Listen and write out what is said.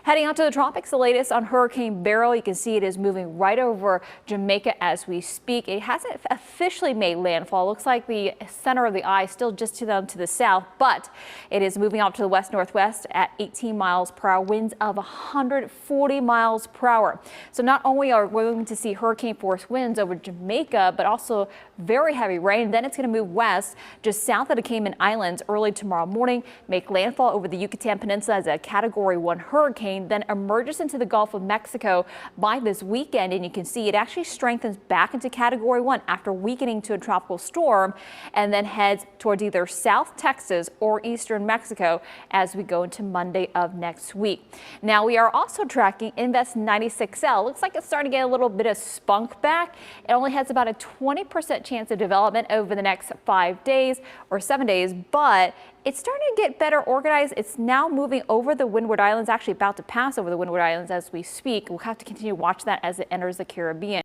Heading out to the tropics, the latest on Hurricane Beryl. You can see it is moving right over Jamaica as we speak. It hasn't officially made landfall. Looks like the center of the eye still just to the south, but it is moving out to the west-northwest at 18 miles per hour, winds of 140 miles per hour. So not only are we going to see hurricane force winds over Jamaica, but also very heavy rain. Then it's going to move west just south of the Cayman Islands early tomorrow morning, make landfall over the Yucatan Peninsula as a Category 1 hurricane, then emerges into the Gulf of Mexico by this weekend. And you can see it actually strengthens back into Category 1 after weakening to a tropical storm, and then heads towards either South Texas or eastern Mexico as we go into Monday of next week. Now we are also tracking Invest 96L. Looks like it's starting to get a little bit of spunk back. It only has about a 20% chance of development over the next 5 days or 7 days, but it's starting to get better organized. It's now moving over the Windward Islands, actually about to pass over the Windward Islands as we speak. We'll have to continue to watch that as it enters the Caribbean.